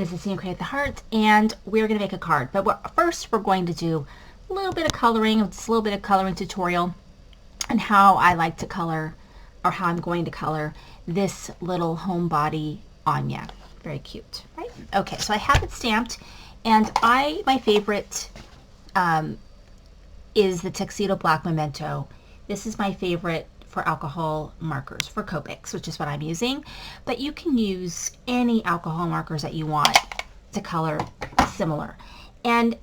this is Sam Create the Heart, and we're going to make a card. But first, we're going to do a little bit of coloring. It's a little bit of coloring tutorial and how I like to color, or how I'm going to color this little Homebody Anya. Very cute, right? Okay, so I have it stamped, and my favorite is the Tuxedo Black Memento. This is my favorite for alcohol markers for Copics, which is what I'm using. But you can use any alcohol markers that you want to color similar. And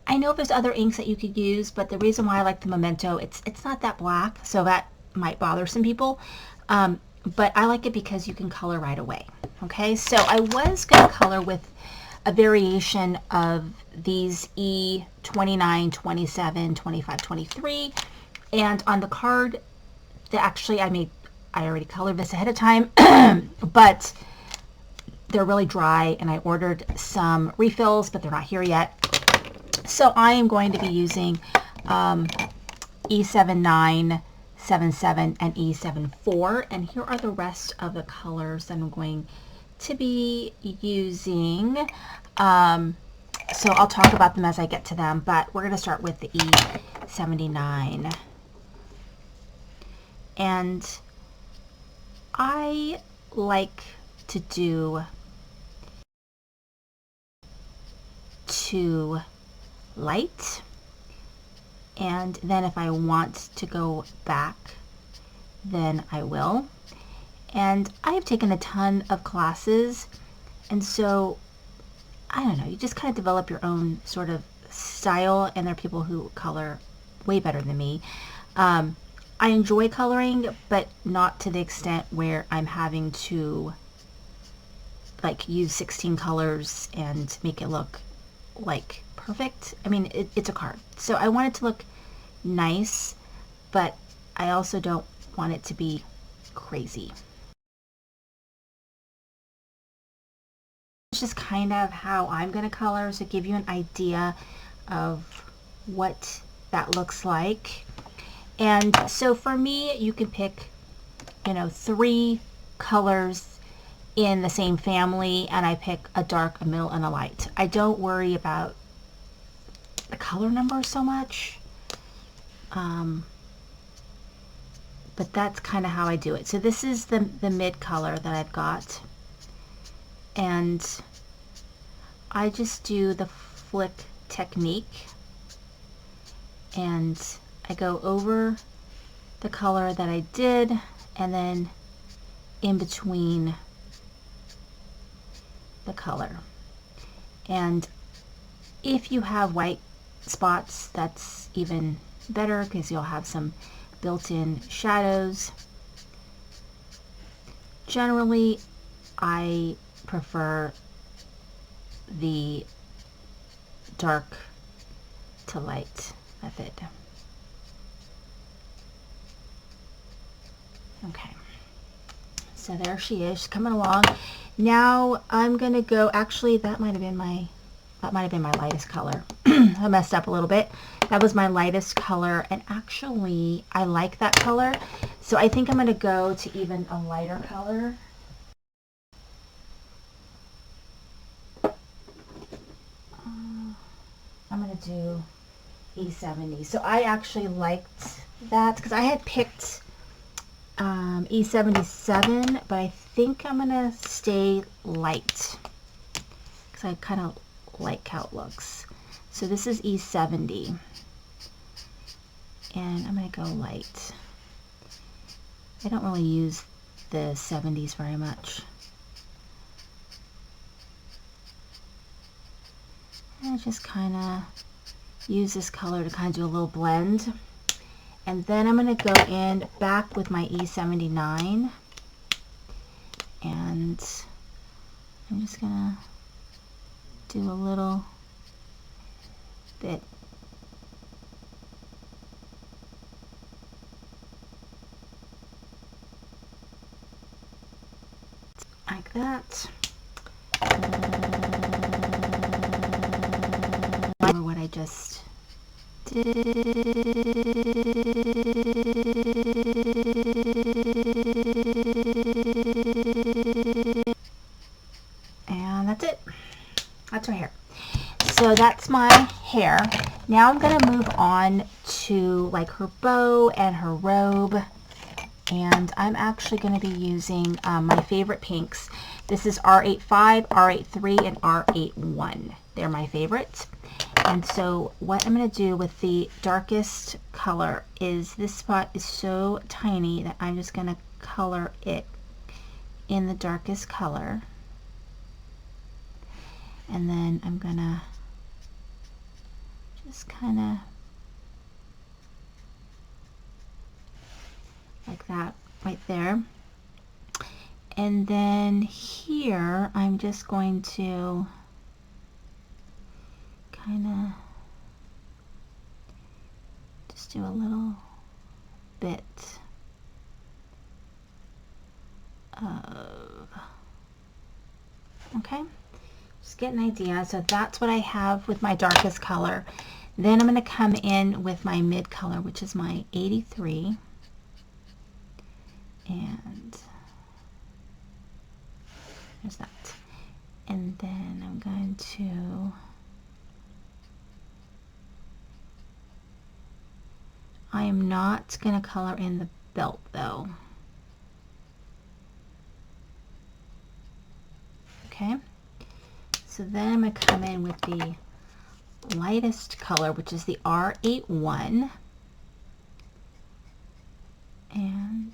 I know there's other inks that you could use, but the reason why I like the Memento, it's not that black, so that might bother some people. But I like it because you can color right away. Okay, so I was going to color with a variation of these E29, 27, 25, 23, and on the card, actually I already colored this ahead of time, but they're really dry, and I ordered some refills, but they're not here yet. So I am going to be using E79, 77, and E74, and here are the rest of the colors that I'm going to be using. So I'll talk about them as I get to them, but we're going to start with the E79. And I like to do 2 light, and then if I want to go back, then I will. And I have taken a ton of classes, and so I don't know, you just kind of develop your own sort of style, and there are people who color way better than me. I enjoy coloring, but not to the extent where I'm having to like use 16 colors and make it look like perfect. I mean, it's a card, so I want it to look nice, but I also don't want it to be crazy. It's just kind of how I'm going to color, so give you an idea of what that looks like. And so for me, you can pick, 3 colors in the same family, and I pick a dark, a middle, and a light. I don't worry about the color number so much, but that's kind of how I do it. So this is the mid color that I've got, and I just do the flick technique, and I go over the color that I did, and then in between the color. And if you have white spots, that's even better, because you'll have some built-in shadows. Generally, I prefer the dark to light method. Okay, so there she is, she's coming along. Now I'm gonna go, actually that might have been my lightest color. I messed up a little bit. That was my lightest color, and actually I like that color, so I think I'm gonna go to even a lighter color. I'm gonna do E70. So I actually liked that because I had picked E77, but I think I'm gonna stay light because I kind of like how it looks. So this is E70, and I'm gonna go light. I don't really use the 70s very much. And I just kind of use this color to kind of do a little blend. And then I'm going to go in back with my E79, and I'm just going to do a little bit. Like that. Remember what I just and that's it. my hair. Now I'm going to move on to like her bow and her robe. And I'm actually going to be using my favorite pinks. This is R85, R83, and R81. They're my favorites. And so what I'm going to do with the darkest color is this spot is so tiny that I'm just going to color it in the darkest color. And then I'm going to just kind of like that right there. And then here I'm just going to kind of just do a little bit of, okay, just get an idea. So that's what I have with my darkest color. Then I'm going to come in with my mid color, which is my 83, and there's that. And then I'm going to I am not going to color in the belt though. Okay, so then I'm going to come in with the lightest color, which is the R81, and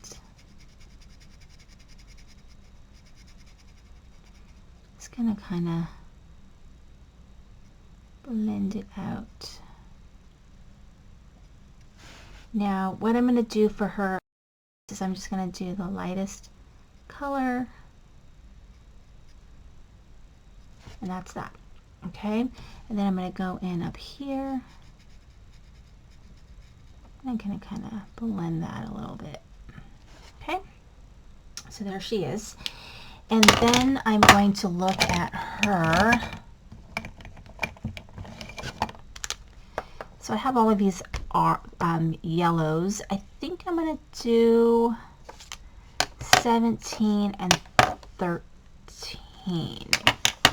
just going to kind of blend it out. Now what I'm going to do for her is I'm just going to do the lightest color, and that's that. Okay, and then I'm going to go in up here, and I'm going to kind of blend that a little bit. Okay, so there she is. And then I'm going to look at her. So I have all of these yellows. I think I'm going to do 17 and 13.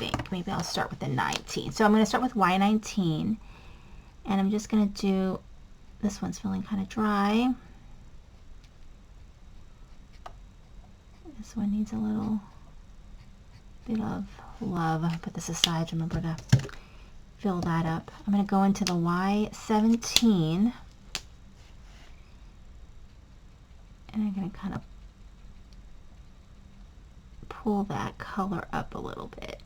I think maybe I'll start with the 19. So I'm going to start with Y19, and I'm just going to do, this one's feeling kind of dry. This one needs a little bit of love. I'll put this aside, remember to fill that up. I'm going to go into the Y17, and I'm going to kind of pull that color up a little bit.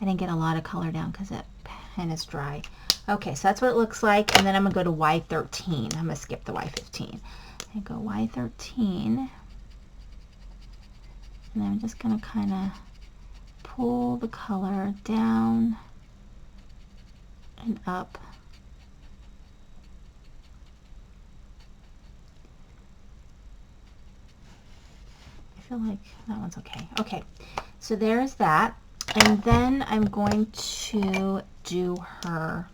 I didn't get a lot of color down because that pen is dry. Okay, so that's what it looks like. And then I'm going to go to Y13. I'm going to skip the Y15. I go Y13. And I'm just going to kind of pull the color down and up. I feel like that one's okay. Okay, so there's that. And then I'm going to do her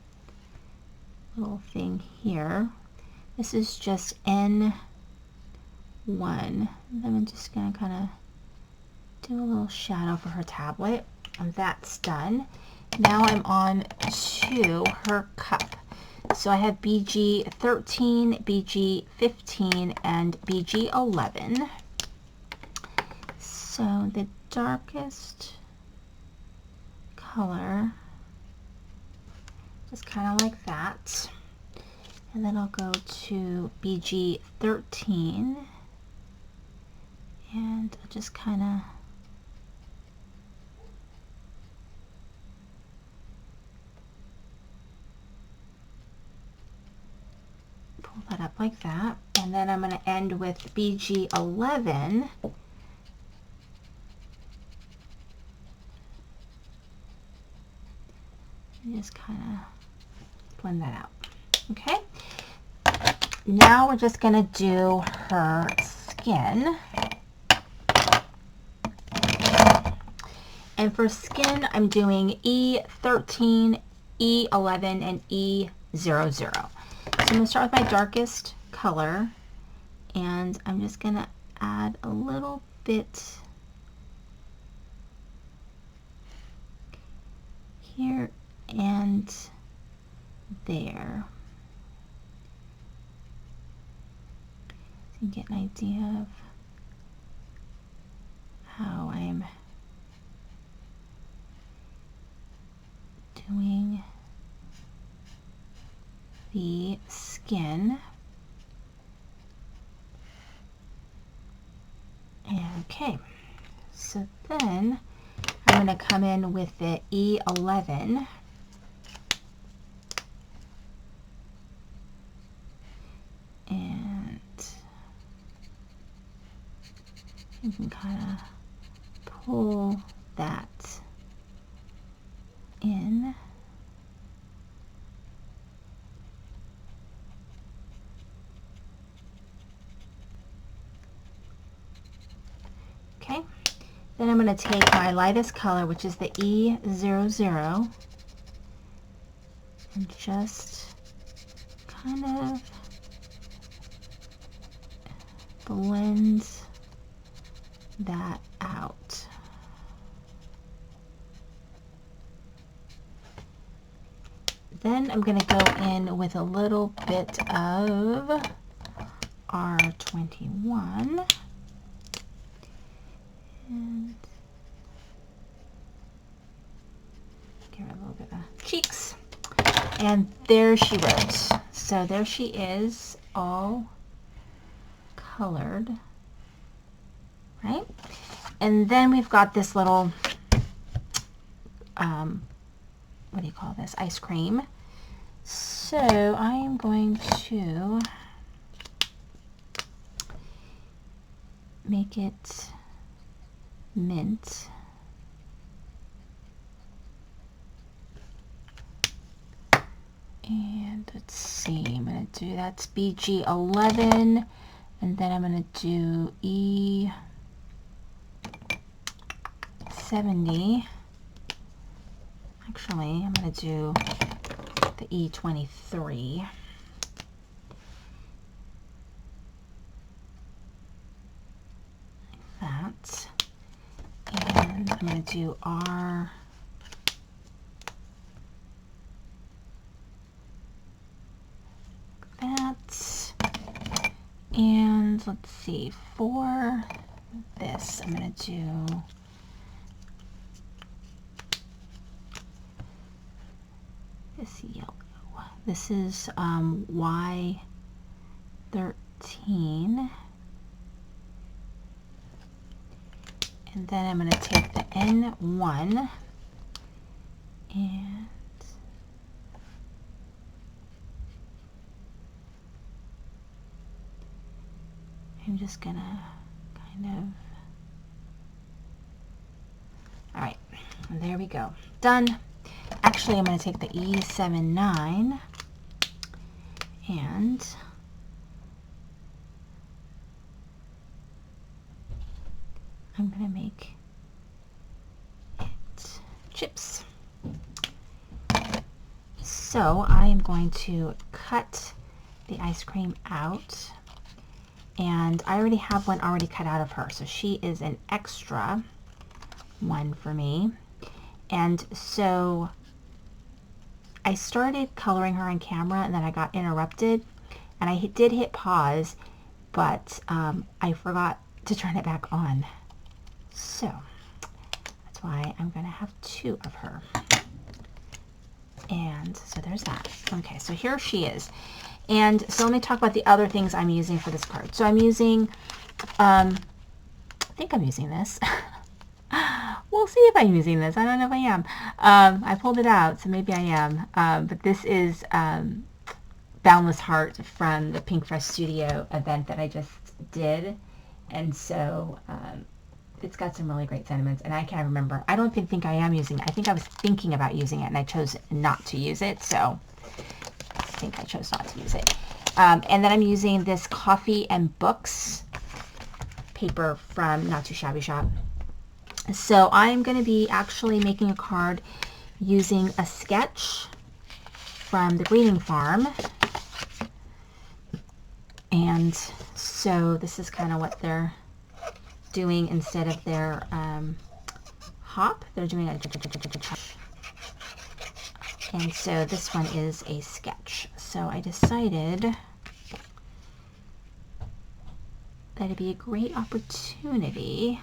little thing here. This is just N1. And I'm just going to kind of do a little shadow for her tablet, and that's done. Now I'm on to her cup. So I have BG13, BG15, and BG11. So the darkest color, just kind of like that. And then I'll go to BG13, and I'll just kind of pull that up like that. And then I'm going to end with BG11. Just kind of blend that out. Okay, now we're just going to do her skin. And for skin, I'm doing E13, E11, and E00. So I'm going to start with my darkest color, and I'm just going to add a little bit here and there. So you get an idea of how I'm doing the skin. Okay, so then I'm going to come in with the E11 and you can kind of pull that in. Okay, then I'm going to take my lightest color, which is the E00, and just kind of blend that out. Then I'm going to go in with a little bit of R21 and give her a little bit of cheeks. And there she rose. So there she is, all colored, right? And then we've got this little, what do you call this? Ice cream. So I am going to make it mint. And let's see, I'm going to do, that's BG11, and then I'm going to do E70. Actually, I'm going to do the E23. Like that. And I'm going to do R. That. And let's see, for this, I'm going to do this yellow. This is Y13. And then I'm going to take the N1 and I'm just going to kind of, all right, there we go. Done. Actually, I'm going to take the E79 and I'm going to make it chips. So I am going to cut the ice cream out, and I already have one already cut out of her, so she is an extra one for me. And so I started coloring her on camera and then I got interrupted, and I did hit pause, but I forgot to turn it back on. So that's why I'm going to have two of her. And so there's that. Okay, so here she is. And so let me talk about the other things I'm using for this card. So I'm using, I think I'm using this. We'll see if I'm using this. I don't know if I am. I pulled it out, so maybe I am. But this is Boundless Heart from the Pink Fresh Studio event that I just did. And so it's got some really great sentiments, and I can't remember. I don't even think I am using it. I think I was thinking about using it, and I chose not to use it. So I think I chose not to use it. And then I'm using this Coffee and Books paper from Not Too Shabby Shop. So I'm going to be actually making a card using a sketch from the Greening Farm. And so this is kind of what they're doing instead of their hop. They're doing a And so this one is a sketch. So I decided that it'd be a great opportunity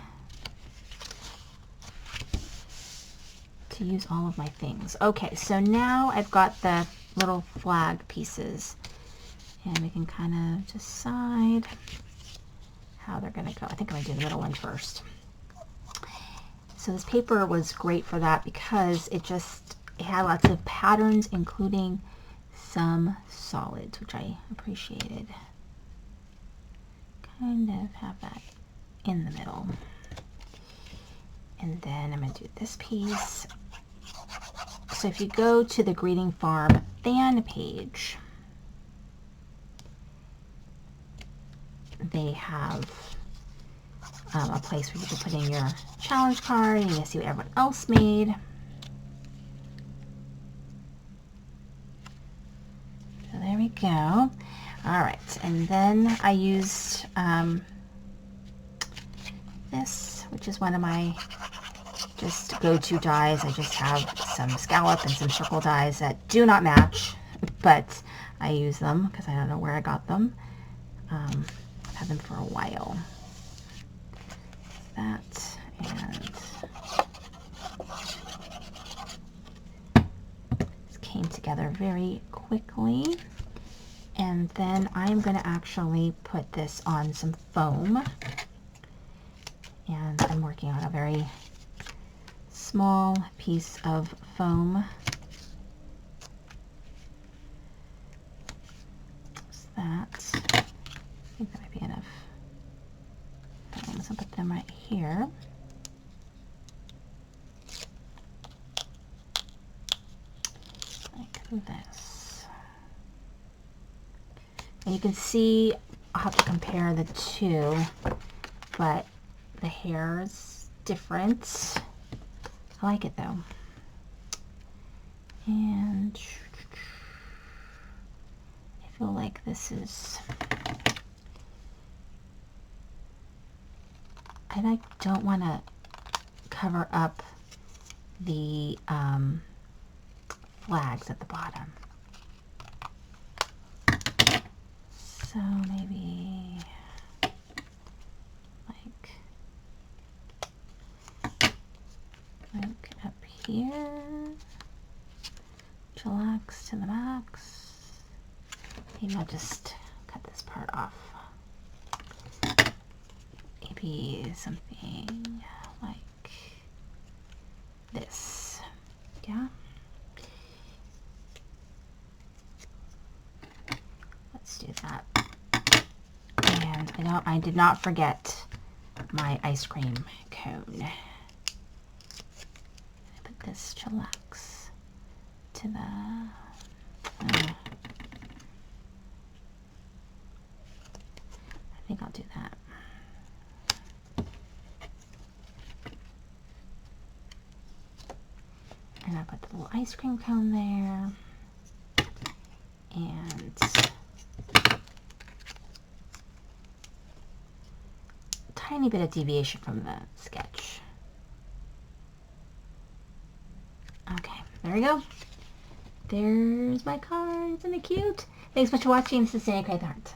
to use all of my things. Okay, so now I've got the little flag pieces, and we can kind of decide how they're going to go. I think I'm going to do the middle one first. So this paper was great for that because it had lots of patterns, including some solids, which I appreciated. Kind of have that in the middle. And then I'm going to do this piece. So if you go to the Greeting Farm fan page, they have a place where you can put in your challenge card and you can see what everyone else made. So there we go. All right, and then I used this, which is one of my just go-to dies. I just have some scallop and some circle dies that do not match, but I use them because I don't know where I got them. I've had them for a while. That, and this came together very quickly. And then I'm going to actually put this on some foam. And I'm working on a very small piece of foam. So that, I think that might be enough. So I'll put them right here. Like this. And you can see, I'll have to compare the two, but the hair is different. I like it though. And I feel like this is, I don't want to cover up the flags at the bottom. So maybe like up here, chillax to the max. Maybe I'll just cut this part off. Maybe something like this. Yeah. Let's do that. And I did not forget my ice cream cone. Put this chillax to the I think I'll do that. And I put the little ice cream cone there. And tiny bit of deviation from the sketch. Okay, there we go. There's my cards. Isn't it cute? Thanks so much for watching. This is Sandy Create the Heart.